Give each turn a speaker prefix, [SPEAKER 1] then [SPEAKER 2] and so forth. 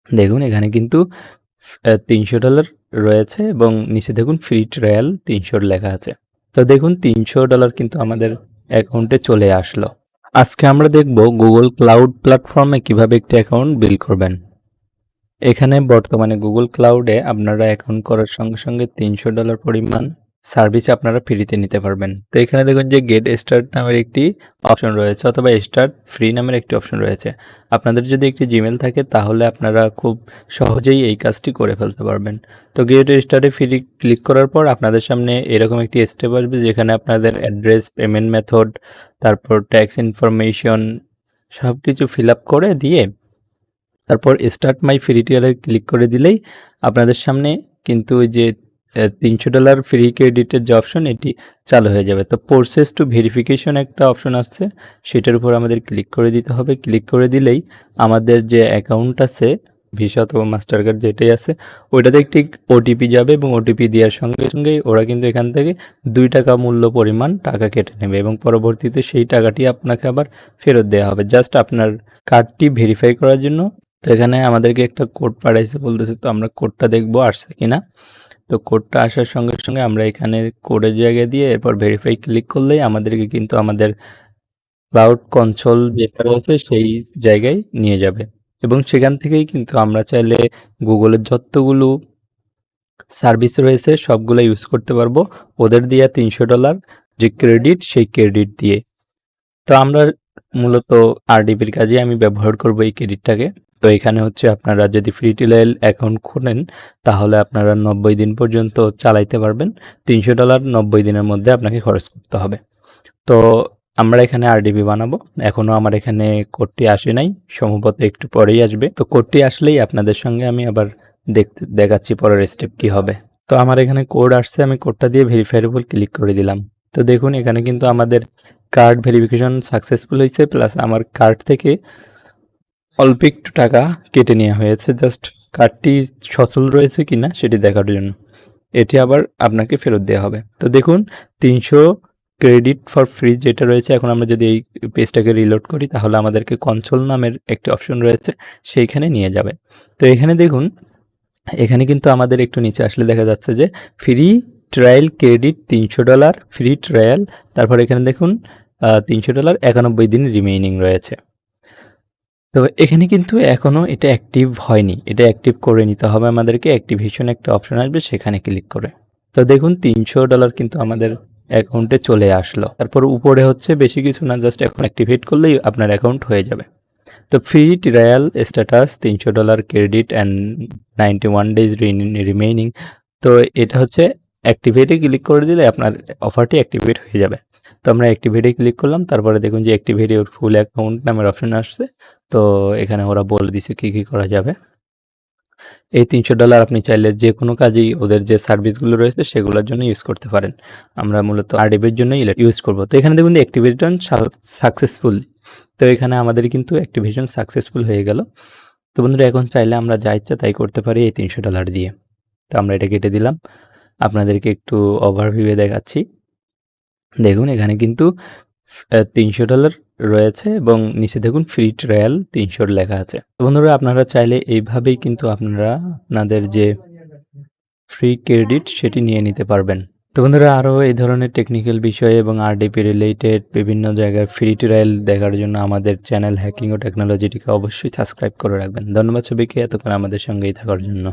[SPEAKER 1] দেখুন এখানে কিন্তু $300 রয়েছে এবং নিচে দেখুন ফ্রি ট্রায়াল 300 লেখা আছে। তো দেখুন $300 কিন্তু আমাদের অ্যাকাউন্টে চলে আসলো। আজকে আমরা দেখব গুগল ক্লাউড প্ল্যাটফর্মে কিভাবে একটি অ্যাকাউন্ট বিল্ড করবেন। এখানে বর্তমানে গুগল ক্লাউডে আপনারা অ্যাকাউন্ট করার সঙ্গে সঙ্গে $300 পরিমাণ সার্ভিস আপনারা ফ্রিতে নিতে পারবেন। তো এখানে দেখুন যে গেট স্টার্ট নামের একটি অপশন রয়েছে অথবা স্টার্ট ফ্রি নামের একটি অপশন রয়েছে। আপনাদের যদি একটি জিমেল থাকে তাহলে আপনারা খুব সহজেই এই কাজটি করে ফেলতে পারবেন। তো গেট স্টার্টে ফ্রি ক্লিক করার পর আপনাদের সামনে এরকম একটি স্টেপ আসবে যেখানে আপনাদের অ্যাড্রেস, পেমেন্ট মেথড, তারপর ট্যাক্স ইনফরমেশন সব কিছু ফিল আপ করে দিয়ে তারপর স্টার্ট মাই ফ্রি ট্রায়ালে ক্লিক করে দিলেই আপনাদের সামনে কিন্তু ওই যে $300 ফ্রি ক্রেডিটের যে অপশন এটি চালু হয়ে যাবে। তো প্রসেস টু ভেরিফিকেশন একটা অপশন আসছে, সেটার উপর আমাদের ক্লিক করে দিতে হবে। ক্লিক করে দিলেই আমাদের যে অ্যাকাউন্ট আছে ভিসা অথবা মাস্টার কার্ড যেটাই আছে ওইটাতে একটি ওটিপি যাবে এবং ওটিপি দেওয়ার সঙ্গে সঙ্গেই ওরা কিন্তু এখান থেকে $2 মূল্য পরিমাণ টাকা কেটে নেবে এবং পরবর্তীতে সেই টাকাটি আপনাকে আবার ফেরত দেওয়া হবে জাস্ট আপনার কার্ডটি ভেরিফাই করার জন্য। তো এখানে আমাদেরকে একটা কোড পাঠাইছে বলতেছে, তো আমরা কোডটা দেখবো আসছে কিনা। তো কোডটা আসার সঙ্গে সঙ্গে আমরা এখানে কোডের জায়গায় দিয়ে এরপর ভেরিফাই ক্লিক করলেই আমাদেরকে কিন্তু আমাদের ক্লাউড কনসোল যেটা রয়েছে সেই জায়গায় নিয়ে যাবে এবং সেখান থেকেই কিন্তু আমরা চাইলে গুগলের যতগুলো সার্ভিস রয়েছে সবগুলো ইউজ করতে পারবো ওদের দেওয়া $300 যে ক্রেডিট সেই ক্রেডিট দিয়ে। তো আমরা মূলত আরডিপির কাজে আমি ব্যবহার করব এই ক্রেডিটটাকে। তো এখানে হচ্ছে আপনারা যদি ফ্রি ট্রায়াল অ্যাকাউন্ট খোলেন তাহলে আপনারা 90 দিন পর্যন্ত চালাইতে পারবেন। $300 90 দিনের মধ্যে আপনাকে খরচ করতে হবে। তো আমরা এখানে আরডিপি বানাবো। এখনো আমার এখানে কোডটি আসে নাই, সম্ভবত একটু পরেই আসবে। তো কোডটি আসলেই আপনাদের সঙ্গে আমি আবার দেখাচ্ছি পরের স্টেপ কি হবে। তো আমার এখানে কোড আসছে, আমি কোডটা দিয়ে ভেরিফাইয়ের উপর ক্লিক করে দিলাম। তো দেখুন এখানে কিন্তু আমাদের কার্ড ভেরিফিকেশন সাকসেসফুল হয়েছে, প্লাস আমার কার্ড থেকে অল্প একটু টাকা কেটে নেওয়া হয়েছে জাস্ট কার্ডটি সচল রয়েছে কিনা সেটি দেখার জন্য। এটি আবার আপনাকে ফেরত দেওয়া হবে। তো দেখুন 300 ক্রেডিট ফর ফ্রি যেটা রয়েছে, এখন আমরা যদি এই পেজটাকে রিলোড করি তাহলে আমাদেরকে কনসোল নামের একটি অপশন রয়েছে সেইখানে নিয়ে যাবে। তো এখানে দেখুন এখানে কিন্তু আমাদের একটু নিচে আসলে দেখা যাচ্ছে যে free trial credit $300 free trial, তারপর এখানে দেখুন $300 91 দিন রিমেইনিং রয়েছে। তো এখানে কিন্তু এখনো এটা অ্যাক্টিভ হয়নি, এটা অ্যাক্টিভ করে নিতে হবে আমাদেরকে। অ্যাক্টিভেশন একটা অপশন আসবে সেখানে ক্লিক করে। তো দেখুন $300 কিন্তু আমাদের অ্যাকাউন্টে চলে আসলো। তারপর উপরে হচ্ছে বেশি কিছু না, জাস্ট এখন অ্যাক্টিভেট করলেই আপনার অ্যাকাউন্ট হয়ে যাবে। তো free trial status $300 credit and 91 days remaining. তো এটা হচ্ছে অ্যাক্টিভেটে ক্লিক করে দিলে আপনার অফারটি অ্যাক্টিভেট হয়ে যাবে। তো আমরা অ্যাক্টিভেটে ক্লিক করলাম, তারপরে দেখুন যে অ্যাক্টিভেট ইউর ফুল অ্যাকাউন্ট নামের অপশন আসছে। তো এখানে ওরা বলে দিছে কী কী করা যাবে। এই $300 আপনি চাইলে যে কোনো কাজেই ওদের যে সার্ভিসগুলো রয়েছে সেগুলোর জন্য ইউজ করতে পারেন। আমরা মূলত আরডিপির জন্যই ইউজ করব। তো এখানে দেখুন অ্যাক্টিভেশন সাকসেসফুল। তো এখানে আমাদের কিন্তু অ্যাক্টিভেশন সাকসেসফুল হয়ে গেল। তো বন্ধুরা এখন চাইলে আমরা যা ইচ্ছা তাই করতে পারি এই $300 দিয়ে। তো আমরা এটা কেটে দিলাম। আপনাদেরকে একটু ওভারভিউয়ে দেখাচ্ছি। দেখুন এখানে কিন্তু $300 রয়েছে এবং নিচে দেখুন ফ্রি ট্রায়াল 300 লেখা আছে। তো বন্ধুরা আপনারা চাইলে এইভাবেই কিন্তু আপনারা আপনাদের যে ফ্রি ক্রেডিট সেটি নিয়ে নিতে পারবেন। তো বন্ধুরা আরও এই ধরনের টেকনিক্যাল বিষয় এবং আরডিপি রিলেটেড বিভিন্ন জায়গার ফ্রি ট্রায়াল দেখার জন্য আমাদের চ্যানেল হ্যাকিং ও টেকনোলজিটিকে অবশ্যই সাবস্ক্রাইব করে রাখবেন। ধন্যবাদ সবাইকে এতক্ষণ আমাদের সঙ্গেই থাকার জন্য।